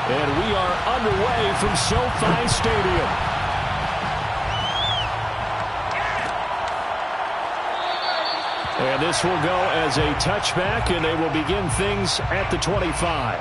And we are underway from SoFi Stadium. And this will go as a touchback, and they will begin things at the 25.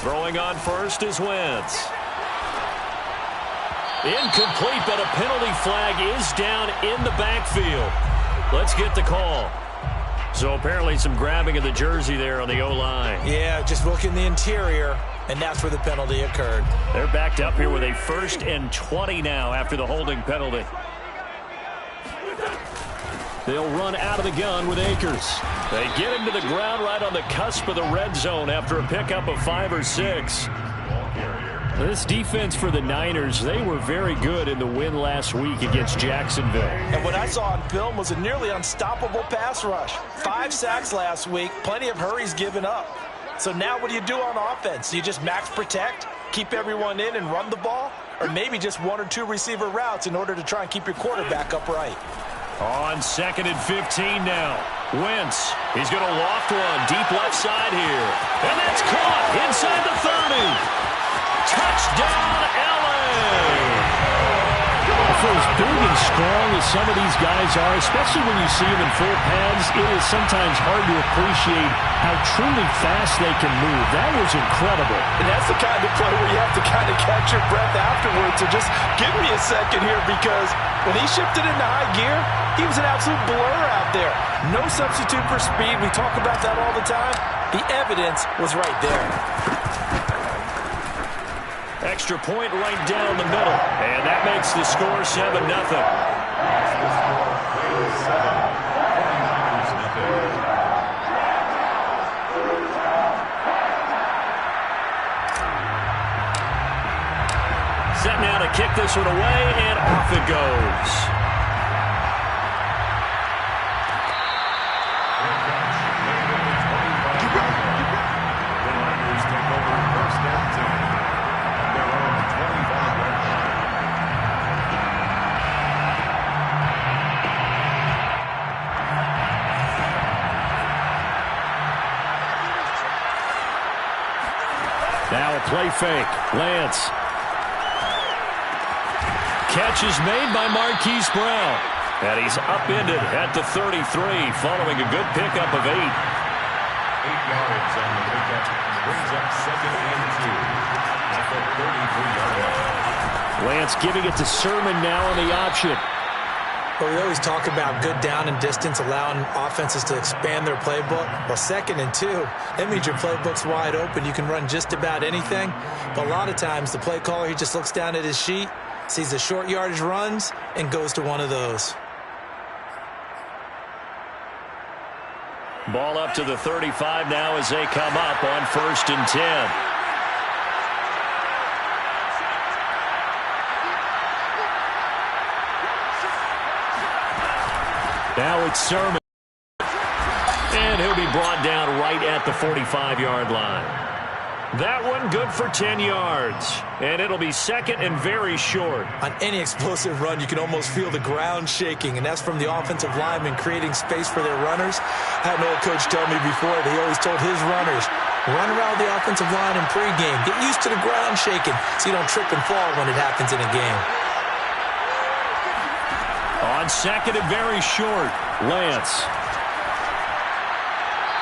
Throwing on first is Wentz. Incomplete, but a penalty flag is down in the backfield. Let's get the call. So apparently some grabbing of the jersey there on the O-line. Yeah, just look in the interior, and that's where the penalty occurred. They're backed up here with a 1st and 20 now after the holding penalty. They'll run out of the gun with Akers. They get him to the ground right on the cusp of the red zone after a pickup of 5 or 6. This defense for the Niners, they were very good in the win last week against Jacksonville. And what I saw on film was a nearly unstoppable pass rush. 5 sacks last week, plenty of hurries given up. So now what do you do on offense? Do you just max protect, keep everyone in and run the ball? Or maybe just 1 or 2 receiver routes in order to try and keep your quarterback upright? On 2nd and 15 now. Wentz, he's going to loft one deep left side here. And that's caught inside the 30. Touchdown, LA! For as big and strong as some of these guys are, especially when you see them in full pads, it is sometimes hard to appreciate how truly fast they can move. That was incredible. And that's the kind of play where you have to kind of catch your breath afterwards. So just give me a second here, because when he shifted into high gear, he was an absolute blur out there. No substitute for speed. We talk about that all the time. The evidence was right there. Extra point right down the middle. And that makes the score 7-0. Set now to kick this one away, and off it goes. Now a play fake. Lance. Catch is made by Marquise Brown. And he's upended at the 33 following a good pickup of 8. 8 yards on the pickup. Brings up 2nd and 2 at the 33-yard line. Lance giving it to Sermon now on the option. Well, we always talk about good down and distance, allowing offenses to expand their playbook. Well, 2nd and 2, that means your playbook's wide open. You can run just about anything. But a lot of times, the play caller, he just looks down at his sheet, sees the short yardage runs, and goes to one of those. Ball up to the 35 now as they come up on 1st and 10. Now it's Sermon. And he'll be brought down right at the 45-yard line. That one good for 10 yards. And it'll be 2nd and very short. On any explosive run, you can almost feel the ground shaking, and that's from the offensive linemen creating space for their runners. I had an old coach tell me before, he always told his runners, run around the offensive line in pregame. Get used to the ground shaking so you don't trip and fall when it happens in a game. On 2nd and very short, Lance.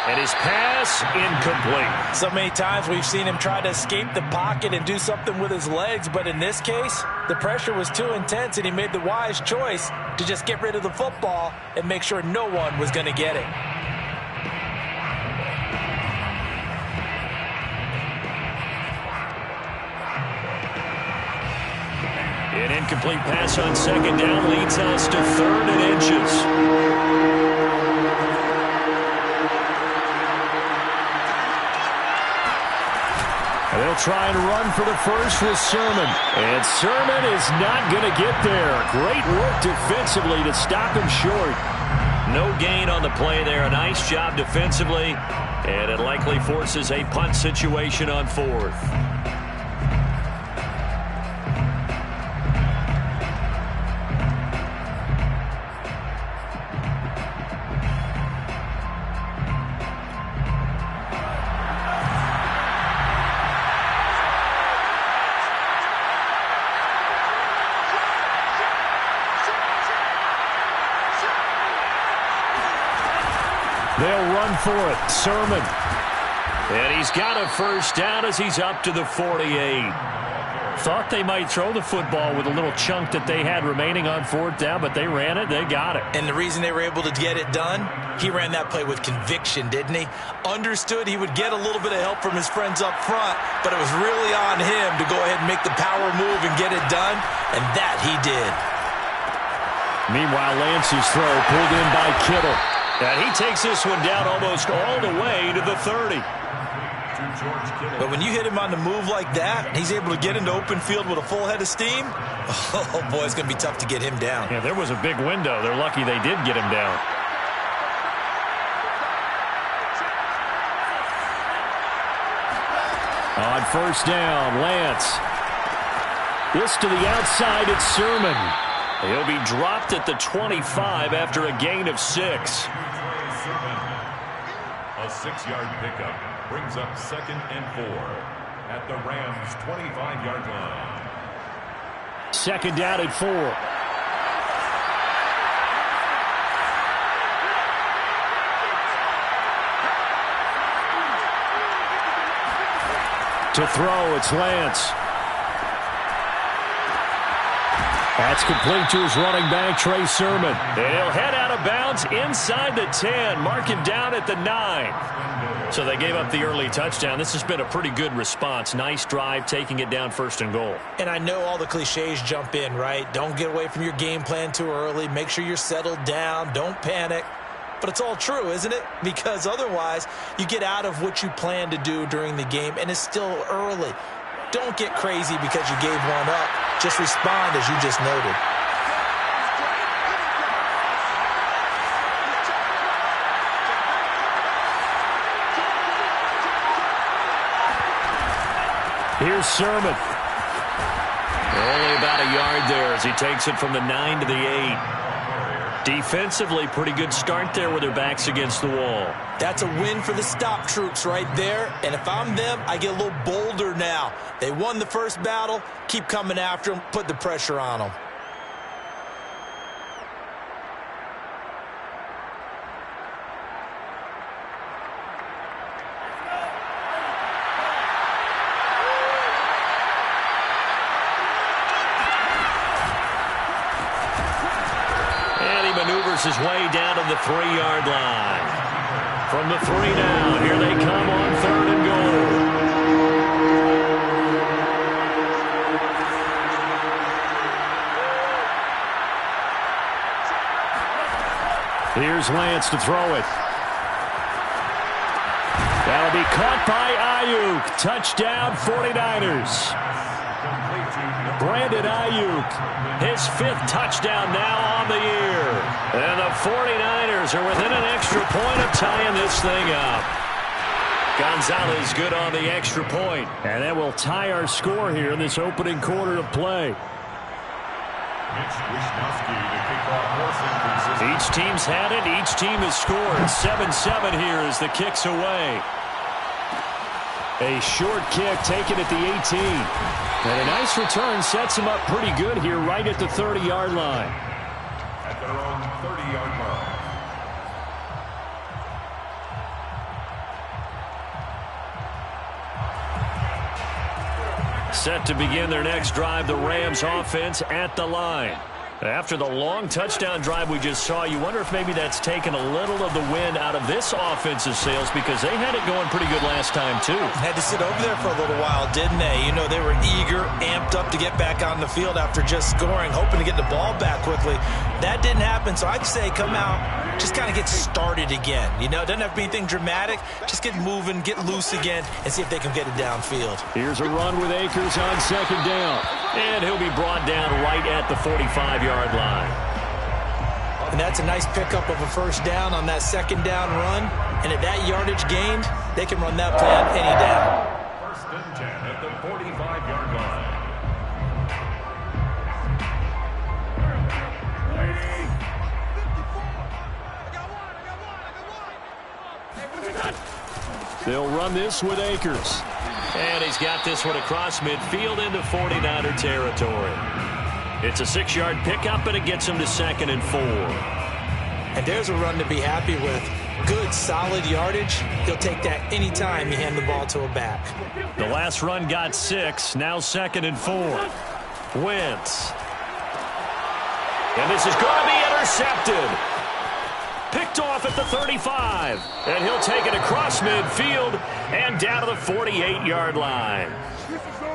And his pass incomplete. So many times we've seen him try to escape the pocket and do something with his legs, but in this case, the pressure was too intense and he made the wise choice to just get rid of the football and make sure no one was going to get it. An incomplete pass on 2nd down leads us to 3rd and inches. And they'll try and run for the first with Sermon. And Sermon is not going to get there. Great work defensively to stop him short. No gain on the play there. A nice job defensively, and it likely forces a punt situation on 4th. They'll run for it. Sermon. And he's got a first down as he's up to the 48. Thought they might throw the football with a little chunk that they had remaining on 4th down, but they ran it. They got it. And the reason they were able to get it done, he ran that play with conviction, didn't he? Understood he would get a little bit of help from his friends up front, but it was really on him to go ahead and make the power move and get it done, and that he did. Meanwhile, Lance's throw pulled in by Kittle. And he takes this one down almost all the way to the 30. But when you hit him on the move like that, and he's able to get into open field with a full head of steam, oh, boy, it's going to be tough to get him down. Yeah, there was a big window. They're lucky they did get him down. On first down, Lance. This to the outside, it's Sermon. He'll be dropped at the 25 after a gain of 6. A 6-yard pickup brings up 2nd and 4 at the Rams' 25-yard line. 2nd down at 4. To throw, it's Lance. That's complete to his running back, Trey Sermon. And he'll head out of bounds inside the 10. Mark him down at the 9. So they gave up the early touchdown. This has been a pretty good response. Nice drive, taking it down 1st and goal. And I know all the cliches jump in, right? Don't get away from your game plan too early. Make sure you're settled down. Don't panic. But it's all true, isn't it? Because otherwise, you get out of what you plan to do during the game, and it's still early. Don't get crazy because you gave one up. Just respond as you just noted. Here's Sermon. Only about a yard there as he takes it from the 9 to the 8. Defensively, pretty good start there with their backs against the wall. That's a win for the stop troops right there. And if I'm them, I get a little bolder now. They won the first battle. Keep coming after them. Put the pressure on them. Maneuvers his way down to the 3-yard line. From the 3 now, here they come on 3rd and goal. Here's Lance to throw it. That'll be caught by Ayuk. Touchdown 49ers. Brandon Ayuk, his 5th touchdown now on the year. And the 49ers are within an extra point of tying this thing up. Gonzalez good on the extra point. And that will tie our score here in this opening quarter of play. Each team's had it. Each team has scored. 7-7 here as the kick's away. A short kick taken at the 18. And a nice return sets him up pretty good here right at the 30-yard line. At their own 30-yard line. Set to begin their next drive, the Rams offense at the line. After the long touchdown drive we just saw, you wonder if maybe that's taken a little of the wind out of this offensive sails because they had it going pretty good last time, too. Had to sit over there for a little while, didn't they? You know, they were eager, amped up to get back on the field after just scoring, hoping to get the ball back quickly. That didn't happen, so I'd say come out, just kind of get started again. You know, it doesn't have to be anything dramatic. Just get moving, get loose again, and see if they can get it downfield. Here's a run with Akers on 2nd down. And he'll be brought down right at the 45-yard line. A And that's a nice pickup of a first down on that second down run. And at that yardage gained, they can run that play on any down. First and 10 at the 45-yard line. They'll run this with Akers. And he's got this one across midfield into 49er territory. It's a 6-yard pickup, and it gets him to 2nd and 4. And there's a run to be happy with. Good, solid yardage. He'll take that anytime you hand the ball to a back. The last run got 6. Now 2nd and 4. Wentz. And this is going to be intercepted. Picked off at the 35. And he'll take it across midfield and down to the 48-yard line.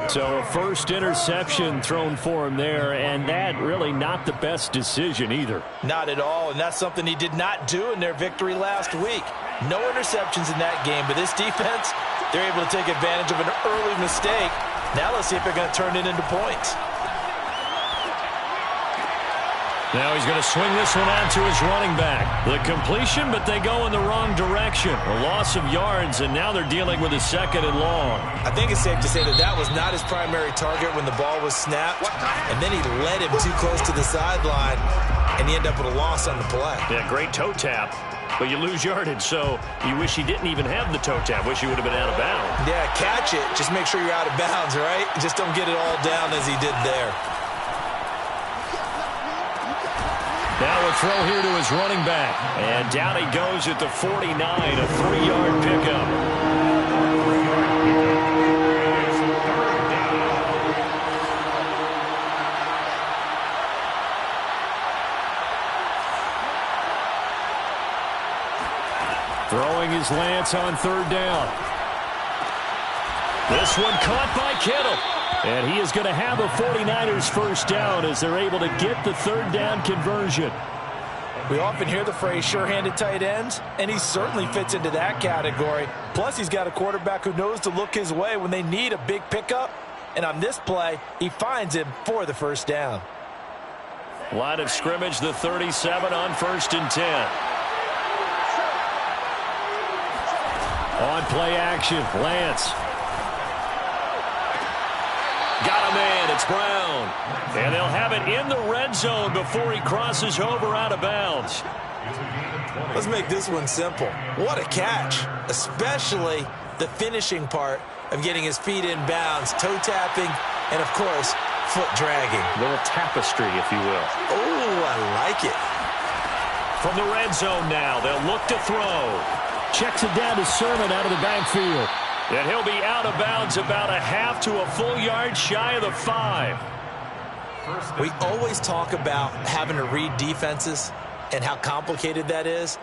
So a first interception thrown for him there, and that really not the best decision either. Not at all, and that's something he did not do in their victory last week. No interceptions in that game, but this defense, they're able to take advantage of an early mistake. Now let's see if they're going to turn it into points. Now he's going to swing this one out to his running back. The completion, but they go in the wrong direction. A loss of yards, and now they're dealing with a 2nd and long. I think it's safe to say that that was not his primary target when the ball was snapped. And then he led him too close to the sideline, and he ended up with a loss on the play. Yeah, great toe tap, but you lose yardage, so you wish he didn't even have the toe tap. Wish he would have been out of bounds. Yeah, catch it. Just make sure you're out of bounds, right? Just don't get it all down as he did there. Now a throw here to his running back. And down he goes at the 49, a 3-yard pickup. Throwing his Lance on 3rd down. This one caught by Kittle. And he is going to have a 49ers first down as they're able to get the 3rd down conversion. We often hear the phrase sure-handed tight ends, and he certainly fits into that category. Plus, he's got a quarterback who knows to look his way when they need a big pickup. And on this play, he finds him for the first down. Line of scrimmage, the 37 on 1st and 10. On play action, Lance. Got a man, it's Brown. And they'll have it in the red zone before he crosses over out of bounds. Let's make this one simple. What a catch, especially the finishing part of getting his feet in bounds, toe tapping, and of course, foot dragging. A little tapestry, if you will. Oh, I like it. From the red zone now, they'll look to throw. Checks it down to Sermon out of the backfield. And he'll be out of bounds about a half to a full yard shy of the 5. We always talk about having to read defenses and how complicated that is.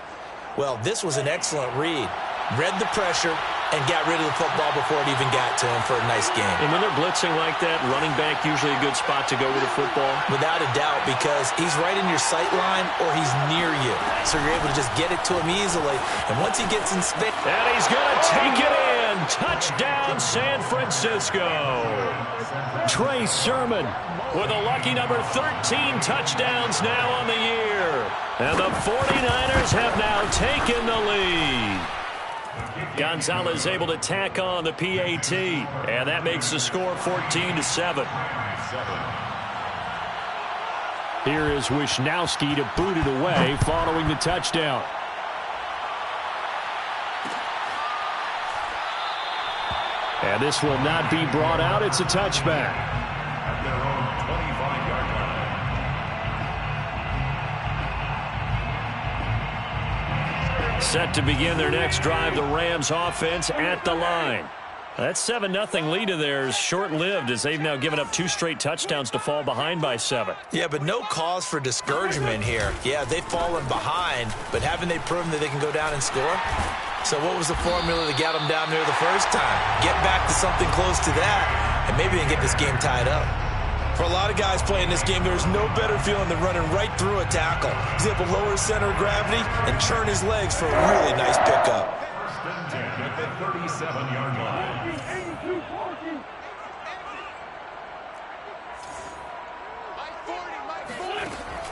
Well, this was an excellent read. Read the pressure and got rid of the football before it even got to him for a nice game. And when they're blitzing like that, running back usually a good spot to go with the football? Without a doubt, because he's right in your sight line or he's near you. So you're able to just get it to him easily. And once he gets in space... And he's going to take it in. Touchdown, San Francisco. Trey Sermon with a lucky number 13 touchdowns now on the year. And the 49ers have now taken the lead. Gonzalez able to tack on the PAT, and that makes the score 14-7. Here is Wisnowski to boot it away following the touchdown. And this will not be brought out. It's a touchback. At their own 25-yard line. Set to begin their next drive, the Rams offense at the line. That 7-0 lead of theirs short-lived as they've now given up 2 straight touchdowns to fall behind by 7. Yeah, but no cause for discouragement here. Yeah, they've fallen behind, but haven't they proven that they can go down and score? So what was the formula that got them down there the first time? Get back to something close to that, and maybe they can get this game tied up. For a lot of guys playing this game, there's no better feeling than running right through a tackle. He's able to lower his center of gravity and churn his legs for a really nice pickup. First and 10 at the 37-yard line.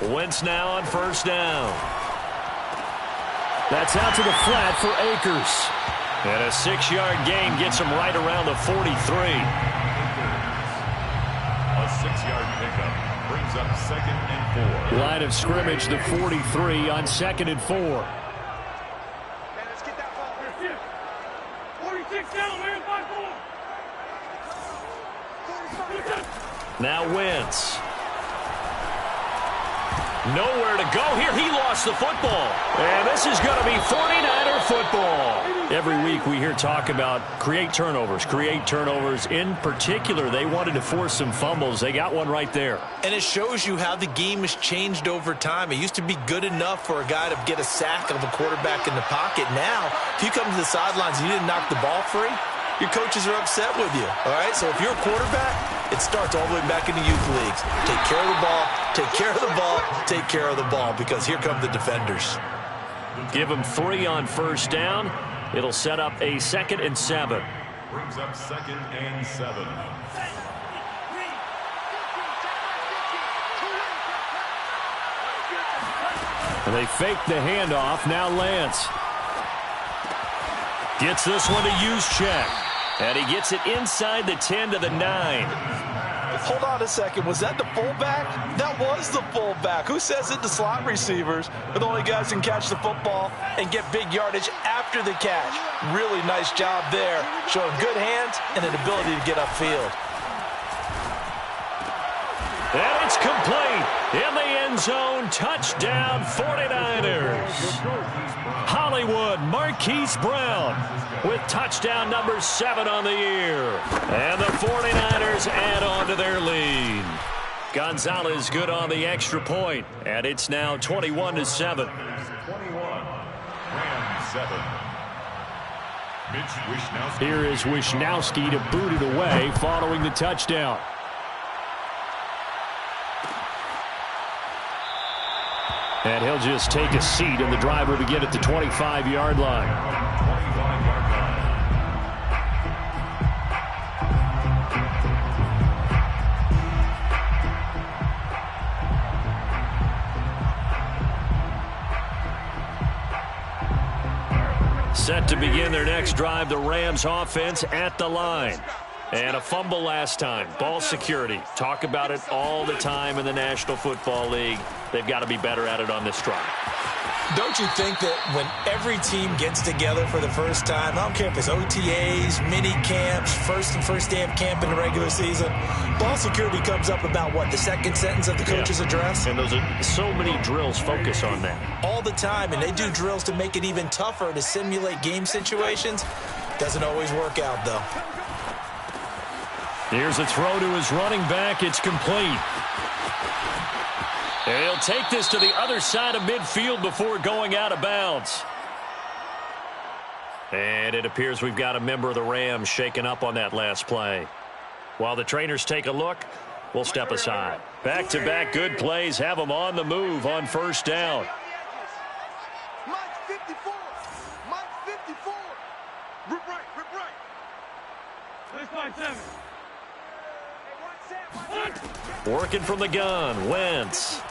Wentz now on first down. That's out to the flat for Akers. And a 6-yard gain gets him right around the 43. A 6-yard pickup brings up 2nd and 4. Line of scrimmage, the 43 on 2nd and 4. Man, let's get that ball. 46 down, man. 5-4. Now Wentz. Nowhere to go here. He lost the football. And this is going to be 49er football. Every week we hear talk about create turnovers. In particular, they wanted to force some fumbles. They got one right there. And it shows you how the game has changed over time. It used to be good enough for a guy to get a sack of a quarterback in the pocket. Now, if you come to the sidelines and you didn't knock the ball free, your coaches are upset with you, all right? So if you're a quarterback, it starts all the way back in the youth leagues. Take care of the ball, take care of the ball, take care of the ball, because here come the defenders. Give them 3 on first down. It'll set up a 2nd and 7. Brings up 2nd and 7. And they fake the handoff. Now Lance gets this one to Juszczyk. And he gets it inside the 10 to the 9. Hold on a second. Was that the fullback? That was the fullback. Who says it to slot receivers are the only guys who can catch the football and get big yardage after the catch? Really nice job there. Showing good hands and an ability to get upfield. And it's complete. In the end zone, touchdown 49ers. Hollywood Marquise Brown with touchdown number 7 on the year. And the 49ers add on to their lead. Gonzalez good on the extra point, and it's now 21-7. 21. Rams 7. Mitch Wishnowsky. Here is Wishnowsky to boot it away following the touchdown. And he'll just take a seat, and the driver to get at the 25-yard line. 25-yard line. Set to begin their next drive, the Rams offense at the line. And a fumble last time. Ball security. Talk about it all the time in the National Football League. They've got to be better at it on this drive. Don't you think that when every team gets together for the first time, I don't care if it's OTAs, mini camps, first day of camp in the regular season, ball security comes up about what, the second sentence of the coach's address? And those are so many drills focus on that. All the time, and they do drills to make it even tougher to simulate game situations. Doesn't always work out, though. Here's a throw to his running back. It's complete. And he'll take this to the other side of midfield before going out of bounds. And it appears we've got a member of the Rams shaken up on that last play. While the trainers take a look, we'll step aside. Back-to-back good plays have them on the move on first down. Mike 54. Mike 54. Rip right. Rip right. Let's find 7. Working from the gun, Wentz.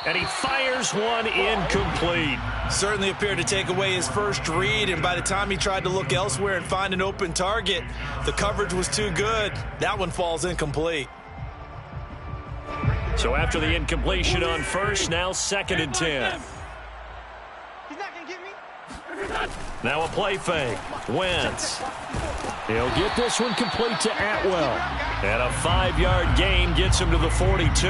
And he fires one incomplete. Certainly appeared to take away his first read, and by the time he tried to look elsewhere and find an open target, the coverage was too good. That one falls incomplete. So after the incompletion on first, now 2nd and 10. He's not going to get me. Now a play fake. Wentz. He'll get this one complete to Atwell. And a 5-yard gain gets him to the 42.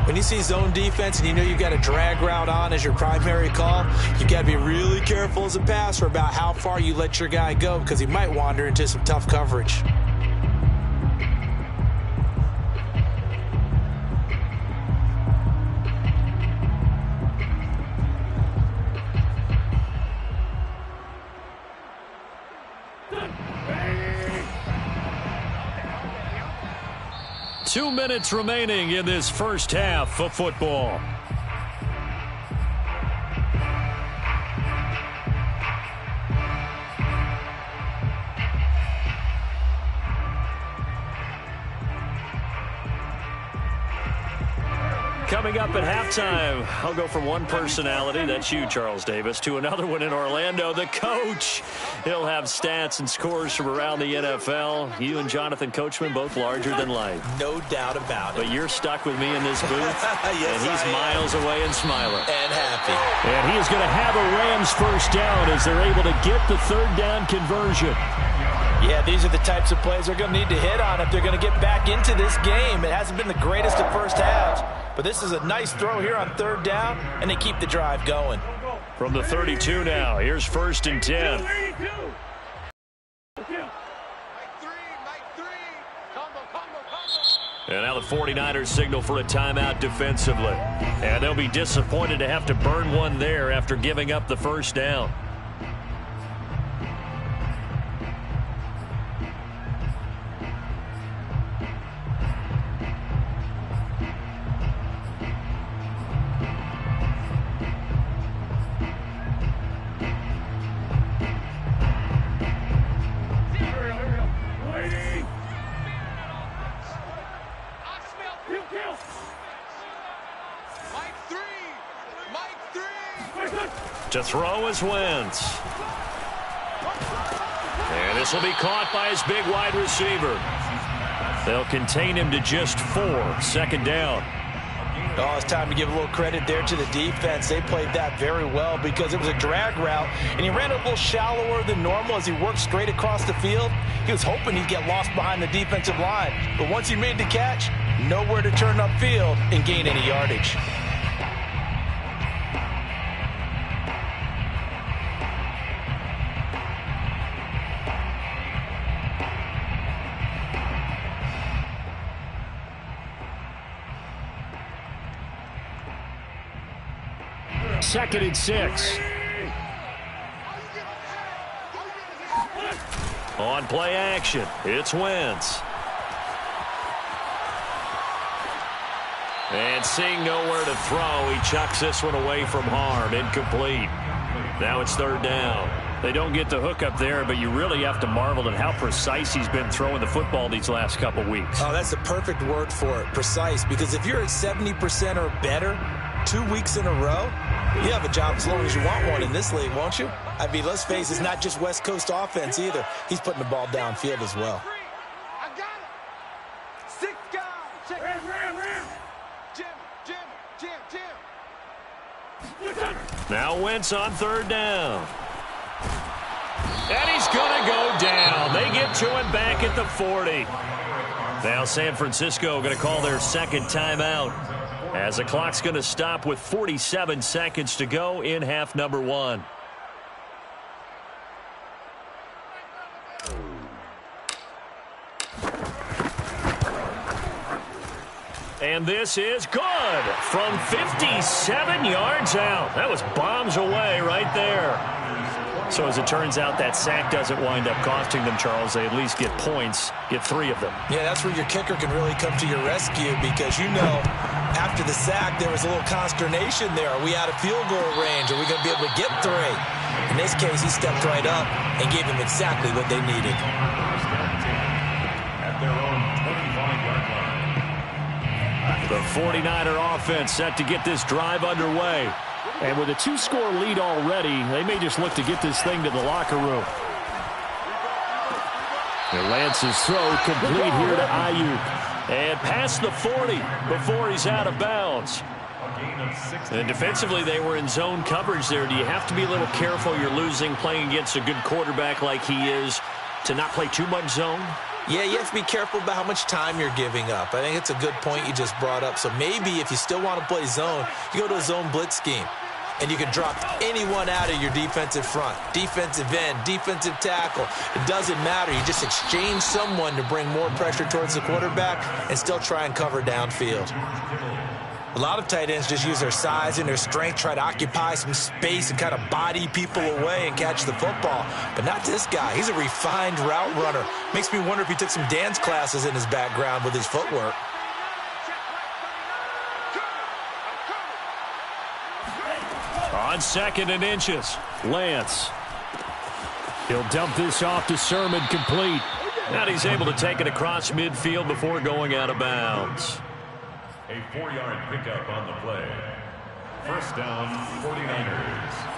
When you see zone defense and you know you've got a drag route on as your primary call, you got to be really careful as a passer about how far you let your guy go, because he might wander into some tough coverage. Two minutes remaining in this first half of football. Coming Coming up at halftime, I'll go from one personality, that's you, Charles Davis, to another one in Orlando, the coach. He'll have stats and scores from around the NFL. You and Jonathan Coachman both larger than life. No doubt about it. But you're stuck with me in this booth, yes, and he's miles away and smiling. And happy. And he is going to have a Rams first down as they're able to get the third down conversion. Yeah, these are the types of plays they're going to need to hit on if they're going to get back into this game. It hasn't been the greatest of first halves, but this is a nice throw here on third down, and they keep the drive going. From the 32 now, here's 1st and 10. And now the 49ers signal for a timeout defensively. And they'll be disappointed to have to burn one there after giving up the first down. To throw is Wentz. And this will be caught by his big wide receiver. They'll contain him to just 4. 2nd down. Oh, it's time to give a little credit there to the defense. They played that very well because it was a drag route, and he ran a little shallower than normal as he worked straight across the field. He was hoping he'd get lost behind the defensive line, but once he made the catch, nowhere to turn upfield and gain any yardage. Second and 6. On play action, it's Wentz. And seeing nowhere to throw, he chucks this one away from harm. Incomplete. Now it's 3rd down. They don't get the hook up there, but you really have to marvel at how precise he's been throwing the football these last couple weeks. Oh, that's the perfect word for it, precise. Because if you're at 70% or better 2 weeks in a row, you have a job as long as you want one in this league, won't you? I mean, let's face it, it's not just West Coast offense either. He's putting the ball downfield as well. I got it. 6 guys. Check it. Jim. Now Wentz on 3rd down. And he's going to go down. They get to him back at the 40. Now San Francisco going to call their 2nd timeout, as the clock's going to stop with 47 seconds to go in half number 1. And this is good from 57 yards out. That was bombs away right there. So as it turns out, that sack doesn't wind up costing them, Charles. They at least get points, get 3 of them. Yeah, that's where your kicker can really come to your rescue because, you know, after the sack, there was a little consternation there. Are we out of field goal range? Are we going to be able to get 3? In this case, he stepped right up and gave them exactly what they needed. At their own 25-yard line. The 49er offense set to get this drive underway. And with a 2-score lead already, they may just look to get this thing to the locker room. And Lance's throw complete here to Ayuk. And past the 40 before he's out of bounds. And defensively, they were in zone coverage there. Do you have to be a little careful you're losing playing against a good quarterback like he is to not play too much zone? Yeah, you have to be careful about how much time you're giving up. I think it's a good point you just brought up. So maybe if you still want to play zone, you go to a zone blitz scheme. And you can drop anyone out of your defensive front. Defensive end, defensive tackle. It doesn't matter. You just exchange someone to bring more pressure towards the quarterback and still try and cover downfield. A lot of tight ends just use their size and their strength, try to occupy some space and kind of body people away and catch the football. But not this guy. He's a refined route runner. Makes me wonder if he took some dance classes in his background with his footwork. On 2nd and inches, Lance. He'll dump this off to Sermon, complete. And he's able to take it across midfield before going out of bounds. A 4-yard pickup on the play. First down, 49ers.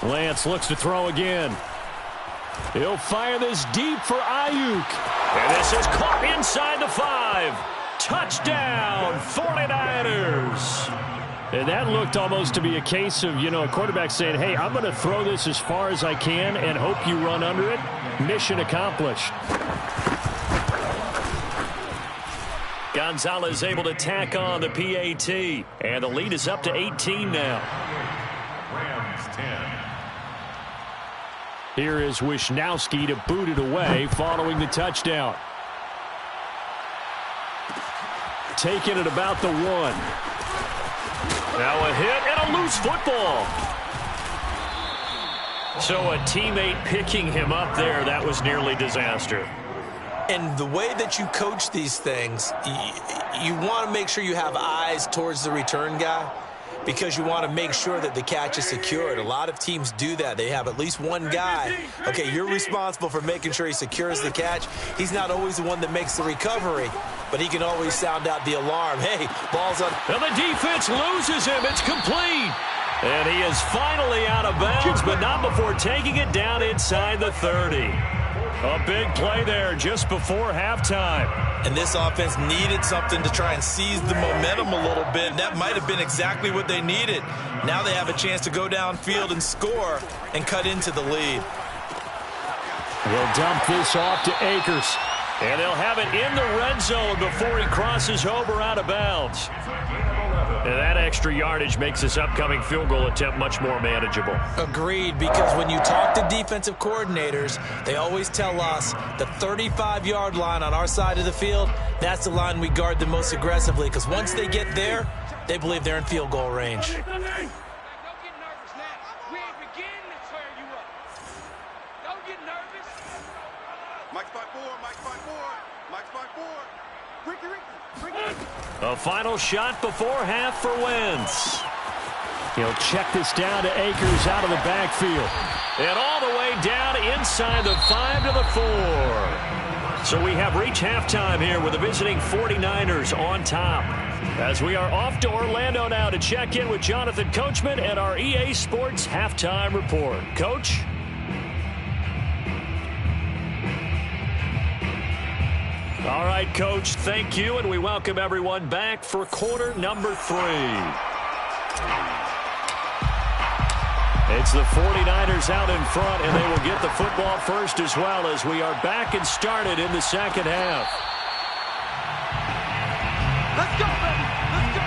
Lance looks to throw again. He'll fire this deep for Ayuk. And this is caught inside the 5. Touchdown, 49ers. And that looked almost to be a case of, a quarterback saying, hey, I'm going to throw this as far as I can and hope you run under it. Mission accomplished. Gonzalez able to tack on the PAT. And the lead is up to 18 now. Rams 10. Here is Wisnowski to boot it away following the touchdown. Taking it about the 1. Now a hit and a loose football. So a teammate picking him up there, that was nearly disaster. And the way that you coach these things, you want to make sure you have eyes towards the return guy, because you want to make sure that the catch is secured. A lot of teams do that. They have at least one guy. Okay, you're responsible for making sure he secures the catch. He's not always the one that makes the recovery, but he can always sound out the alarm. Hey, ball's on. And the defense loses him. It's complete. And he is finally out of bounds, but not before taking it down inside the 30. A big play there just before halftime. And this offense needed something to try and seize the momentum a little bit. That might have been exactly what they needed. Now they have a chance to go downfield and score and cut into the lead. They'll dump this off to Akers. And they'll have it in the red zone before he crosses over out of bounds. And that extra yardage makes this upcoming field goal attempt much more manageable. Agreed, because when you talk to defensive coordinators, they always tell us the 35-yard line on our side of the field, that's the line we guard the most aggressively, because once they get there, they believe they're in field goal range. Don't get nervous now. We ain't beginning to tear you up. Don't get nervous. Mike's by 4, Mike's by 4, Mike's by 4. Ricky. A final shot before half for Wentz. He'll check this down to Akers out of the backfield. And all the way down inside the 5 to the 4. So we have reached halftime here with the visiting 49ers on top. As we are off to Orlando now to check in with Jonathan Coachman and our EA Sports Halftime Report. Coach? All right, Coach, thank you, and we welcome everyone back for quarter number 3. It's the 49ers out in front, and they will get the football first as well as we are back and started in the second half. Let's go, baby. Let's go.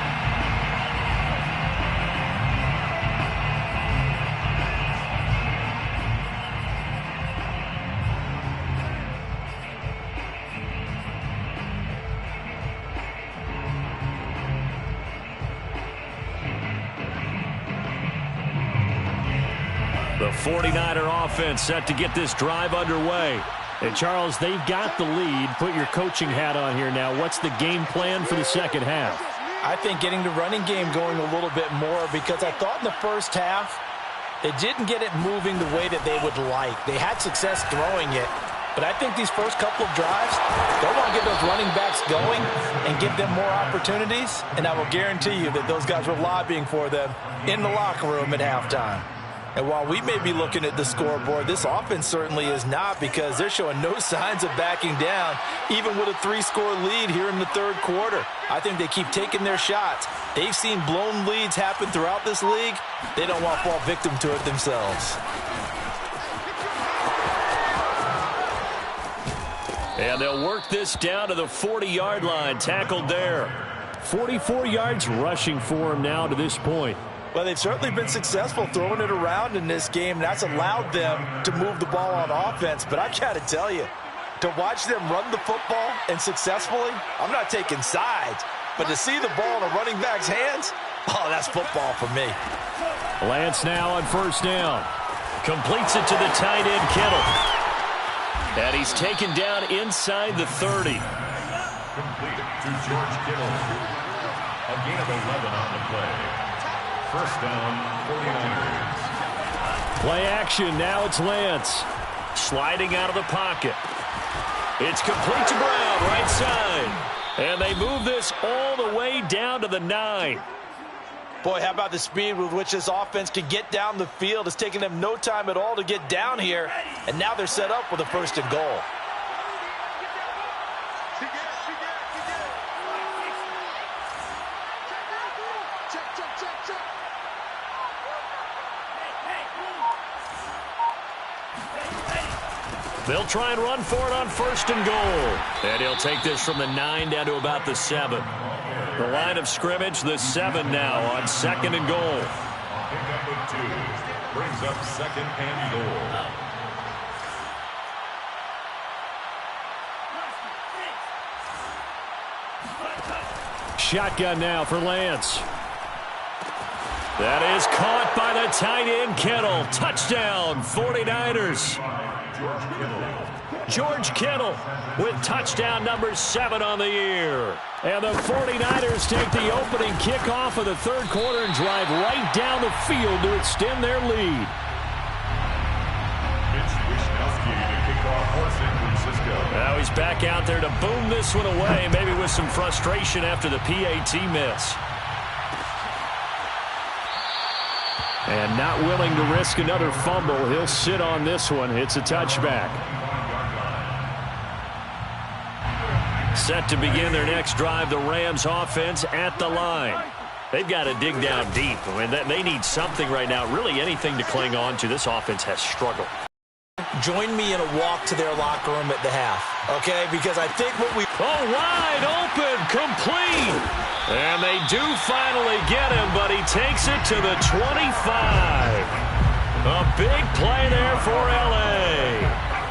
The 49er offense set to get this drive underway. And, Charles, they've got the lead. Put your coaching hat on here now. What's the game plan for the second half? I think getting the running game going a little bit more, because I thought in the first half they didn't get it moving the way that they would like. They had success throwing it, but I think these first couple of drives, they want to get those running backs going and give them more opportunities, and I will guarantee you that those guys were lobbying for them in the locker room at halftime. And while we may be looking at the scoreboard, this offense certainly is not, because they're showing no signs of backing down, even with a 3-score lead here in the third quarter. I think they keep taking their shots. They've seen blown leads happen throughout this league. They don't want to fall victim to it themselves. And they'll work this down to the 40-yard line, tackled there. 44 yards rushing for him now to this point. Well, they've certainly been successful throwing it around in this game. That's allowed them to move the ball on offense. But I've got to tell you, to watch them run the football and successfully, I'm not taking sides. But to see the ball in a running back's hands, oh, that's football for me. Lance now on first down. Completes it to the tight end, Kittle. And he's taken down inside the 30. Complete. to George Kittle. A gain of 11 on the play. First down, 49ers. Play action. Now it's Lance. Sliding out of the pocket. It's complete to Brown, right side. And they move this all the way down to the 9. Boy, how about the speed with which this offense can get down the field? It's taking them no time at all to get down here. And now they're set up with a 1st and goal. They'll try and run for it on 1st and goal. And he'll take this from the 9 down to about the 7. The line of scrimmage, the 7 now on 2nd and goal. Pickup of 2 brings up 2nd and goal. Shotgun now for Lance. That is caught by the tight end, Kittle. Touchdown, 49ers. George Kittle with touchdown number 7 on the year. And the 49ers take the opening kickoff of the 3rd quarter and drive right down the field to extend their lead. Now he's back out there to boom this one away, maybe with some frustration after the PAT miss. And not willing to risk another fumble, he'll sit on this one. It's a touchback. Set to begin their next drive, the Rams offense at the line. They've got to dig down deep. I mean, they need something right now, really anything to cling on to. This offense has struggled. Join me in a walk to their locker room at the half, okay? Because I think what we... Oh, wide open, complete. And they do finally get him, but he takes it to the 25. A big play there for L.A.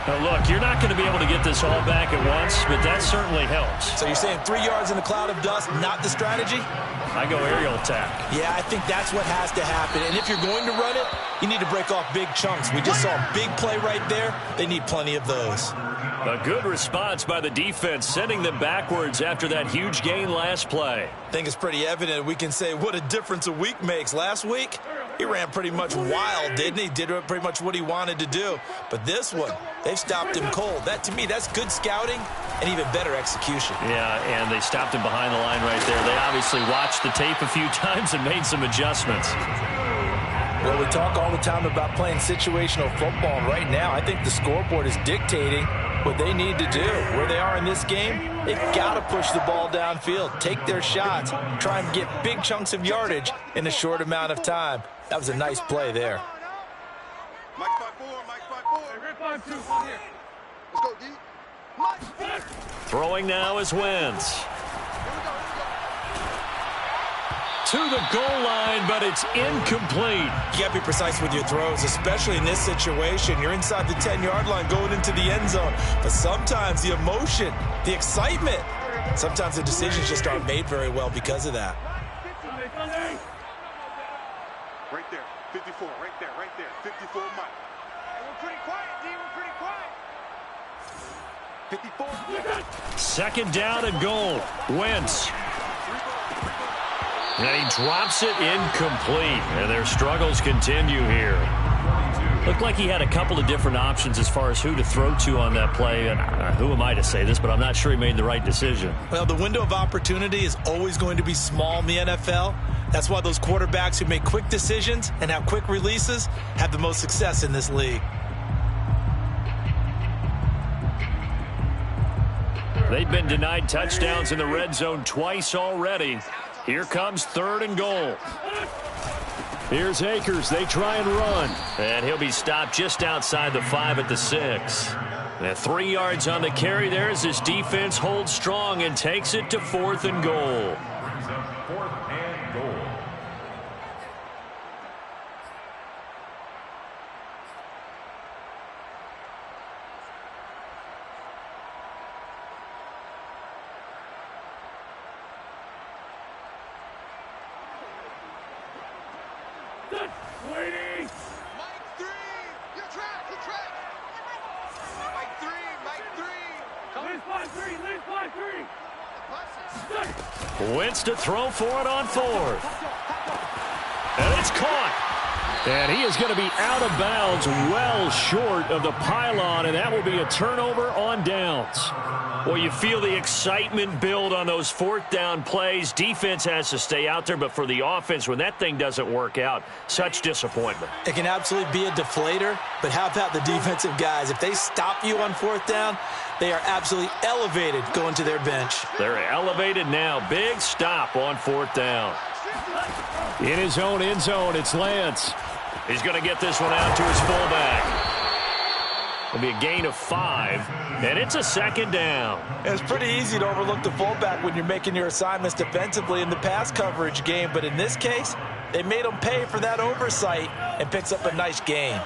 Now, look, you're not going to be able to get this all back at once, but that certainly helps. So you're saying 3 yards in a cloud of dust, not the strategy? I go aerial attack. Yeah, I think that's what has to happen. And if you're going to run it, you need to break off big chunks. We just saw a big play right there. They need plenty of those. A good response by the defense, sending them backwards after that huge gain last play. I think it's pretty evident. We can say what a difference a week makes. Last week, he ran pretty much wild, didn't he? Did pretty much what he wanted to do. But this one, they've stopped him cold. That, to me, that's good scouting and even better execution. Yeah, and they stopped him behind the line right there. They obviously watched the tape a few times and made some adjustments. Well, we talk all the time about playing situational football. And right now, I think the scoreboard is dictating what they need to do. Where they are in this game, they've got to push the ball downfield, take their shots, try and get big chunks of yardage in a short amount of time. That was a nice play there. Mike 5-4, Mike 5-4. Let's go, D. Mike. Throwing now is Wentz. To the goal line, but it's incomplete. You got to be precise with your throws, especially in this situation. You're inside the 10-yard line going into the end zone. But sometimes the emotion, the excitement, sometimes the decisions just aren't made very well because of that. Right there, 54, right there, 54, Mike. Hey, we're pretty quiet, D. We're pretty quiet. 54. Second down and goal. Wentz. And he drops it incomplete. And their struggles continue here. Looked like he had a couple of different options as far as who to throw to on that play. And who am I to say this, but I'm not sure he made the right decision. Well, the window of opportunity is always going to be small in the NFL. That's why those quarterbacks who make quick decisions and have quick releases have the most success in this league. They've been denied touchdowns in the red zone twice already. Here comes 3rd and goal. Here's Akers. They try and run. And he'll be stopped just outside the 5 at the 6. And 3 yards on the carry there as his defense holds strong and takes it to 4th and goal. 4th and goal. Waiting. Mike 3. Your track. Mike 3. Lead 5-3. Lead 5-3. Wentz to throw for it on fourth. And it's caught. And he is going to be out of bounds well short of the pylon, and that will be a turnover on downs. Well, you feel the excitement build on those fourth down plays. Defense has to stay out there, but for the offense, when that thing doesn't work out, such disappointment. It can absolutely be a deflator, but how about the defensive guys? If they stop you on fourth down, they are absolutely elevated going to their bench. They're elevated now. Big stop on fourth down. In his own end zone, it's Lance. He's going to get this one out to his fullback. It'll be a gain of 5, and it's a second down. It's pretty easy to overlook the fullback when you're making your assignments defensively in the pass coverage game, but in this case, they made him pay for that oversight and picks up a nice gain.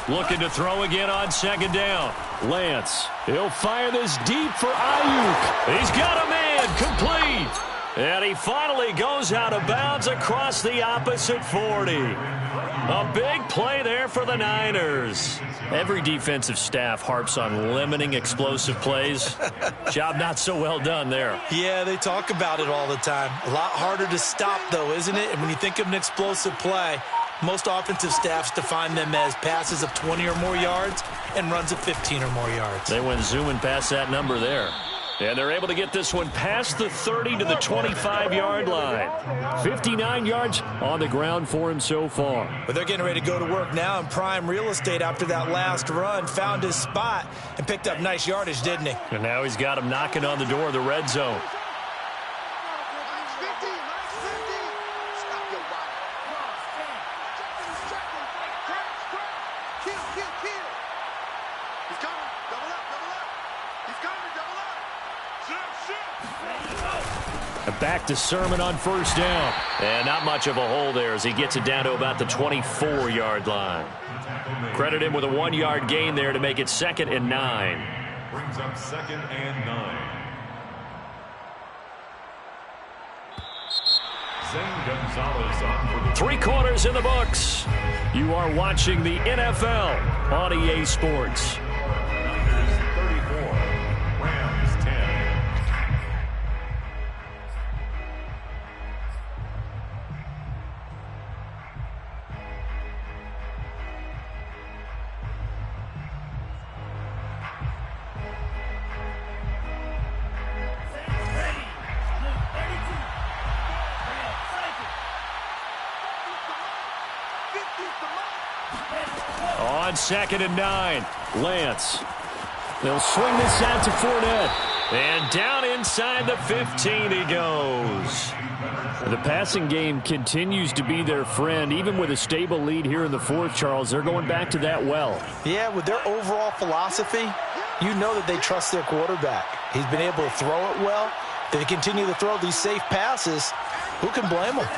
Looking to throw again on second down. Lance, he'll fire this deep for Ayuk. He's got a man, complete. And he finally goes out of bounds across the opposite 40. A big play there for the Niners. Every defensive staff harps on limiting explosive plays. Job not so well done there. Yeah, they talk about it all the time. A lot harder to stop, though, isn't it? And when you think of an explosive play, most offensive staffs define them as passes of 20 or more yards and runs of 15 or more yards. They went zooming past that number there. And they're able to get this one past the 30 to the 25-yard line. 59 yards on the ground for him so far. But they're getting ready to go to work now in prime real estate after that last run. Found his spot and picked up nice yardage, didn't he? And now he's got him knocking on the door of the red zone. Back to Sermon on first down. And not much of a hole there as he gets it down to about the 24-yard line. Credit him with a 1-yard gain there to make it 2nd and 9. Brings up 2nd and 9. Zane Gonzalez on for the 3 quarters in the books. You are watching the NFL on EA Sports. Niners 34, Rams 10. On 2nd and 9, Lance. They'll swing this out to Fournette. And down inside the 15 he goes. The passing game continues to be their friend. Even with a stable lead here in the fourth, Charles, they're going back to that well. Yeah, with their overall philosophy, you know that they trust their quarterback. He's been able to throw it well. If they continue to throw these safe passes, who can blame them?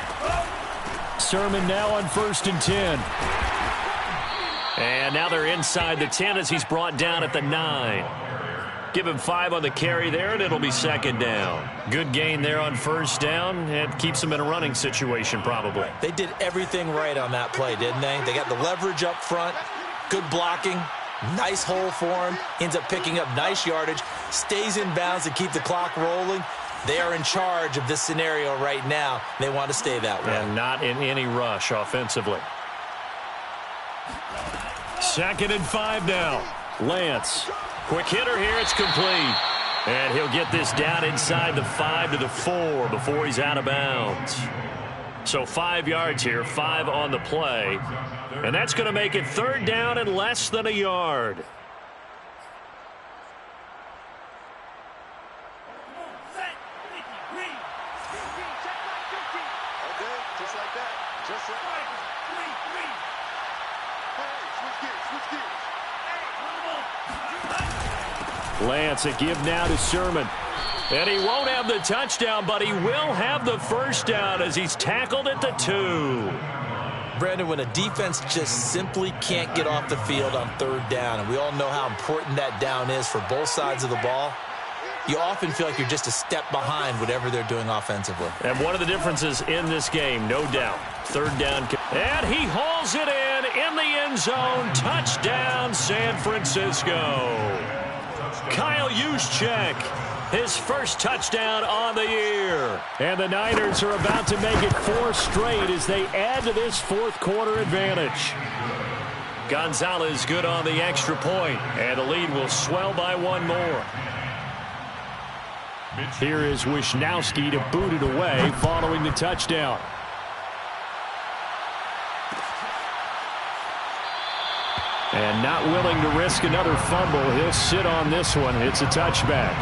Sermon now on 1st and 10. And now they're inside the 10 as he's brought down at the 9. Give him 5 on the carry there, and it'll be 2nd down. Good gain there on 1st down. It keeps them in a running situation probably. They did everything right on that play, didn't they? They got the leverage up front, good blocking, nice hole for him, ends up picking up nice yardage, stays in bounds to keep the clock rolling. They are in charge of this scenario right now. They want to stay that way. And not in any rush offensively. 2nd and 5 now. Lance. Quick hitter here. It's complete. And he'll get this down inside the 5 to the 4 before he's out of bounds. So 5 yards here, 5 on the play. And that's going to make it 3rd down and less than a yard. Lance, a give now to Sermon. And he won't have the touchdown, but he will have the 1st down as he's tackled at the 2. Brandon, when a defense just simply can't get off the field on 3rd down, and we all know how important that down is for both sides of the ball, you often feel like you're just a step behind whatever they're doing offensively. And one of the differences in this game, no doubt, 3rd down. And he hauls it in the end zone. Touchdown, San Francisco. Kyle Juszczyk, his first touchdown on the year. And the Niners are about to make it 4 straight as they add to this fourth quarter advantage. Gonzalez good on the extra point, and the lead will swell by 1 more. Here is Wisnowski to boot it away following the touchdown. And not willing to risk another fumble, he'll sit on this one. It's a touchback.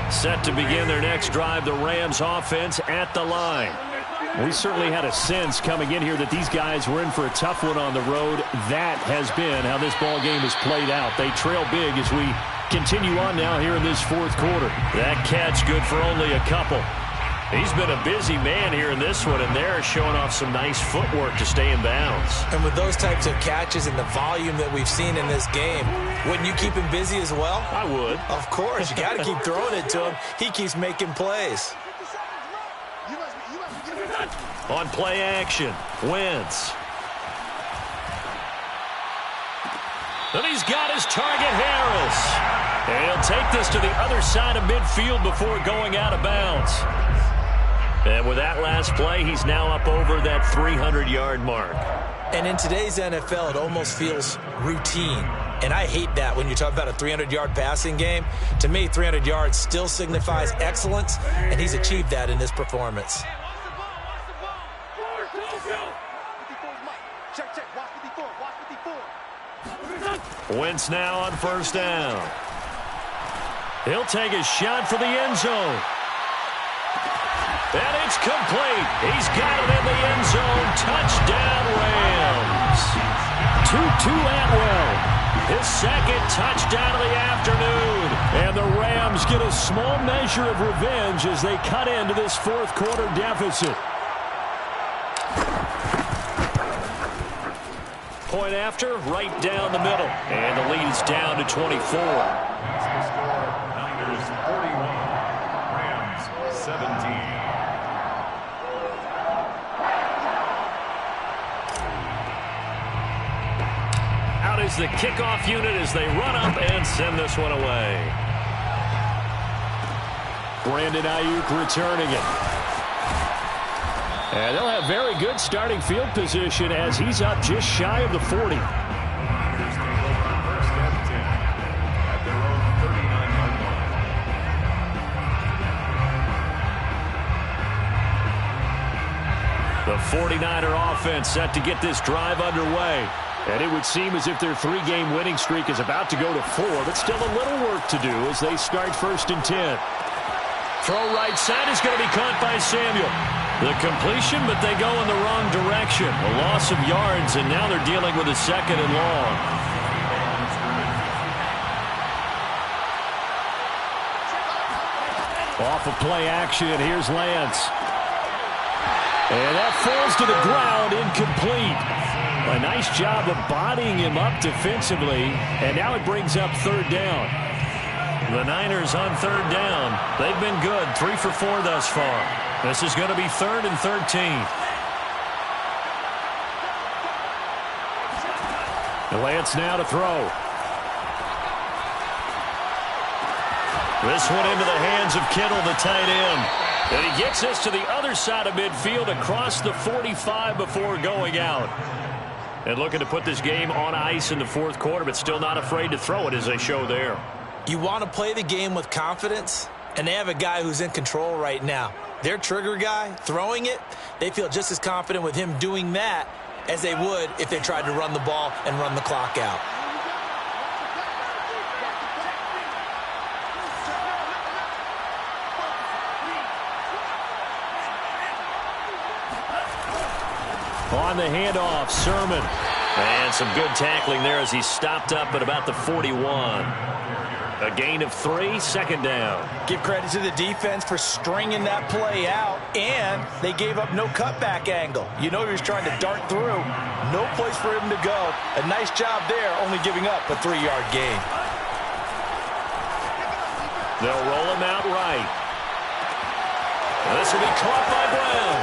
Set to begin their next drive, the Rams offense at the line. We certainly had a sense coming in here that these guys were in for a tough one on the road. That has been how this ball game has played out. They trail big as we continue on now here in this fourth quarter. That catch good for only a couple. He's been a busy man here in this one, and they're showing off some nice footwork to stay in bounds. And with those types of catches and the volume that we've seen in this game, wouldn't you keep him busy as well? I would. Of course. You got to keep throwing it to him. He keeps making plays. On play action, Wentz. And he's got his target, Harris. And he'll take this to the other side of midfield before going out of bounds. And with that last play, he's now up over that 300-yard mark. And in today's NFL, it almost feels routine. And I hate that when you talk about a 300-yard passing game. To me, 300 yards still signifies excellence, and he's achieved that in this performance. Wentz now on first down. He'll take a shot for the end zone. And it's complete. He's got it in the end zone. Touchdown, Rams. Tutu Atwell, his second touchdown of the afternoon. And the Rams get a small measure of revenge as they cut into this fourth quarter deficit. Point after, right down the middle. And the lead is down to 24. Niners 41, Rams 17. Out is the kickoff unit as they run up and send this one away. Brandon Ayuk returning it. And they'll have very good starting field position as he's up just shy of the 40. The 49er offense set to get this drive underway. And it would seem as if their 3-game winning streak is about to go to 4, but still a little work to do as they start 1st and 10. Throw right side is going to be caught by Samuel. The completion, but they go in the wrong direction. A loss of yards, and now they're dealing with a 2nd and long. Off of play action, here's Lance. And that falls to the ground, incomplete. A nice job of bodying him up defensively, and now it brings up 3rd down. The Niners on 3rd down. They've been good, 3 for 4 thus far. This is going to be 3rd and 13. Lance now to throw. This one into the hands of Kittle, the tight end. And he gets this to the other side of midfield across the 45 before going out. And looking to put this game on ice in the fourth quarter, but still not afraid to throw it as they show there. You want to play the game with confidence, and they have a guy who's in control right now. Their trigger guy, throwing it, they feel just as confident with him doing that as they would if they tried to run the ball and run the clock out. On the handoff, Sermon. And some good tackling there as he stopped up at about the 41. A gain of 3, 2nd down. Give credit to the defense for stringing that play out, and they gave up no cutback angle. You know he was trying to dart through. No place for him to go. A nice job there, only giving up a 3-yard gain. They'll roll him out right. This will be caught by Brown.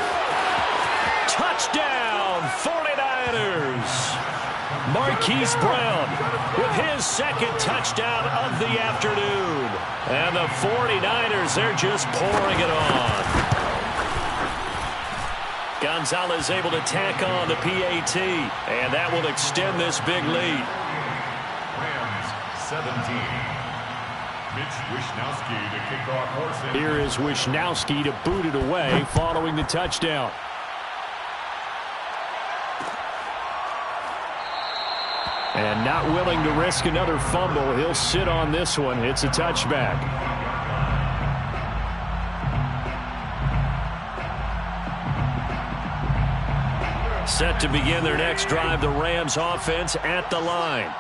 Touchdown, 49ers. Marquise Brown with his second touchdown of the afternoon. And the 49ers, they're just pouring it on. Gonzalez able to tack on the PAT, and that will extend this big lead. Rams 17. Mitch Wishnowsky to kick off Horse. Here is Wishnowsky to boot it away following the touchdown. And not willing to risk another fumble, he'll sit on this one. It's a touchback. Set to begin their next drive, the Rams offense at the line.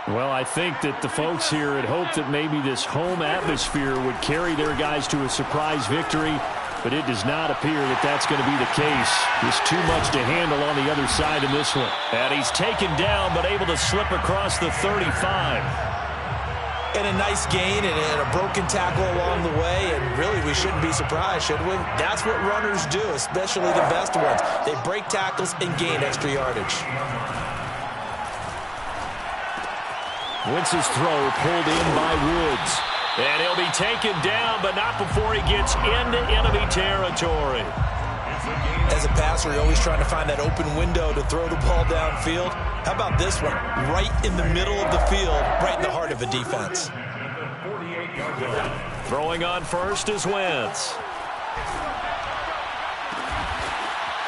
Well, I think that the folks here had hoped that maybe this home atmosphere would carry their guys to a surprise victory, but it does not appear that that's going to be the case. There's too much to handle on the other side in this one. And he's taken down, but able to slip across the 35. And a nice gain and a broken tackle along the way, and really we shouldn't be surprised, should we? That's what runners do, especially the best ones. They break tackles and gain extra yardage. Wentz's throw pulled in by Woods. And he'll be taken down, but not before he gets into enemy territory. As a passer, you're always trying to find that open window to throw the ball downfield. How about this one? Right in the middle of the field, right in the heart of a defense. Throwing on first is Wentz.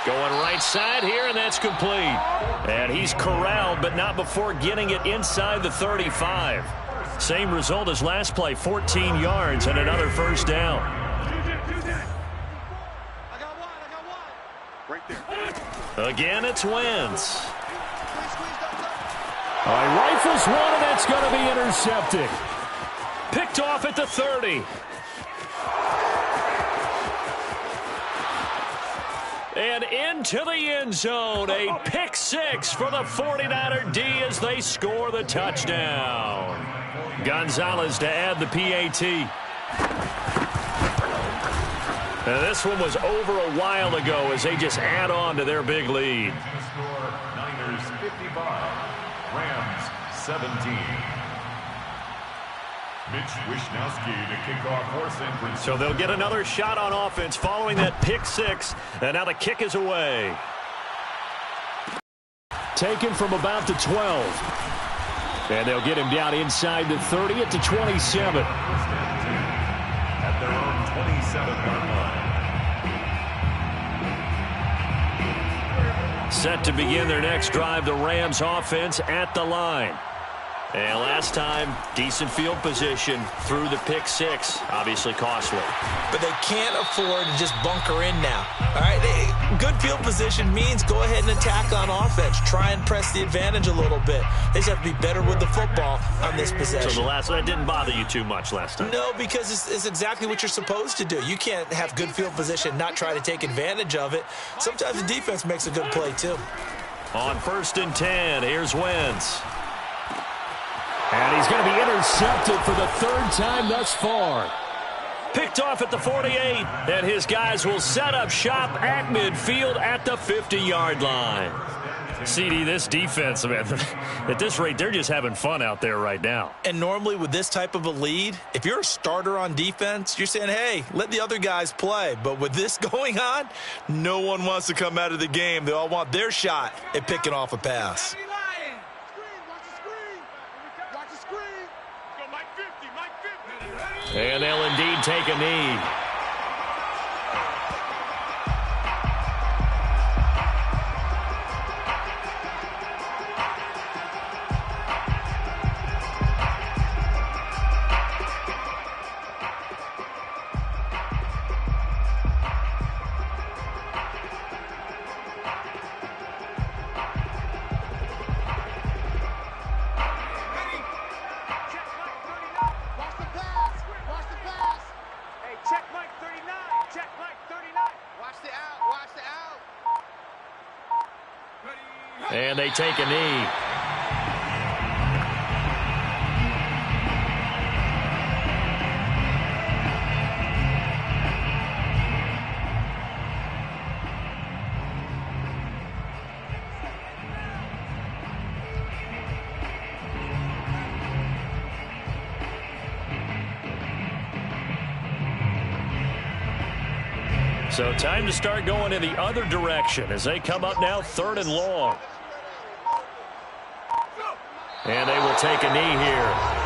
Going right side here, and that's complete. And he's corralled, but not before getting it inside the 35. Same result as last play, 14 yards and another first down. Again, it's Wentz. He rifles one, and that's going to be intercepted. Picked off at the 30. And into the end zone, a pick six for the 49er D as they score the touchdown. Gonzalez to add the PAT. Now this one was over a while ago as they just add on to their big lead. Niners 55, Rams 17. Mitch Wishnowsky to kick off for San Francisco. So they'll get another shot on offense following that pick six, and now the kick is away. Taken from about the 12. And they'll get him down inside the 30 at the 27. At their own 27-yard line. Set to begin their next drive, the Rams offense at the line. And last time, decent field position through the pick six. Obviously costly. But they can't afford to just bunker in now. All right, good field position means go ahead and attack on offense. Try and press the advantage a little bit. They just have to be better with the football on this possession. So that didn't bother you too much last time? No, because it's exactly what you're supposed to do. You can't have good field position and not try to take advantage of it. Sometimes the defense makes a good play, too. On 1st and 10, here's Wentz. And he's going to be intercepted for the third time thus far. Picked off at the 48, and his guys will set up shop at midfield at the 50-yard line. CD, this defense, man, at this rate, they're just having fun out there right now. And normally with this type of a lead, if you're a starter on defense, you're saying, hey, let the other guys play. But with this going on, no one wants to come out of the game. They all want their shot at picking off a pass. And they'll indeed take a knee. And they take a knee. So time to start going in the other direction as they come up now 3rd and long. And they will take a knee here.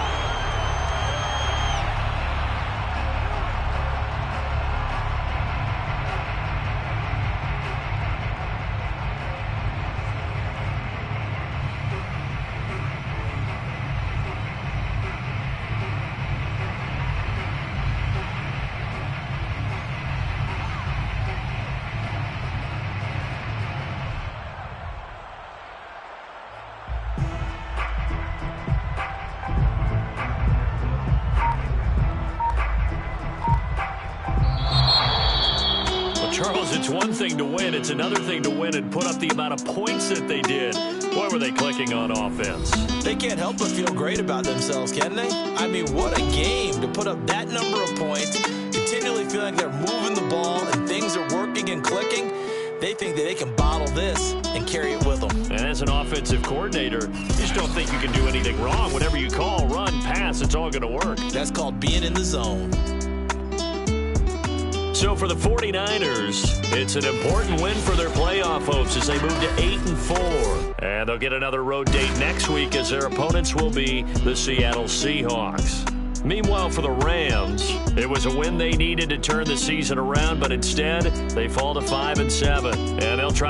Charles, it's one thing to win. It's another thing to win and put up the amount of points that they did. Boy, were they clicking on offense. They can't help but feel great about themselves, can they? I mean, what a game to put up that number of points, continually feeling like they're moving the ball and things are working and clicking. They think that they can bottle this and carry it with them. And as an offensive coordinator, you just don't think you can do anything wrong. Whatever you call, run, pass, it's all going to work. That's called being in the zone. So for the 49ers, it's an important win for their playoff hopes as they move to 8-4. And they'll get another road date next week as their opponents will be the Seattle Seahawks. Meanwhile, for the Rams, it was a win they needed to turn the season around, but instead they fall to 5-7. And they'll try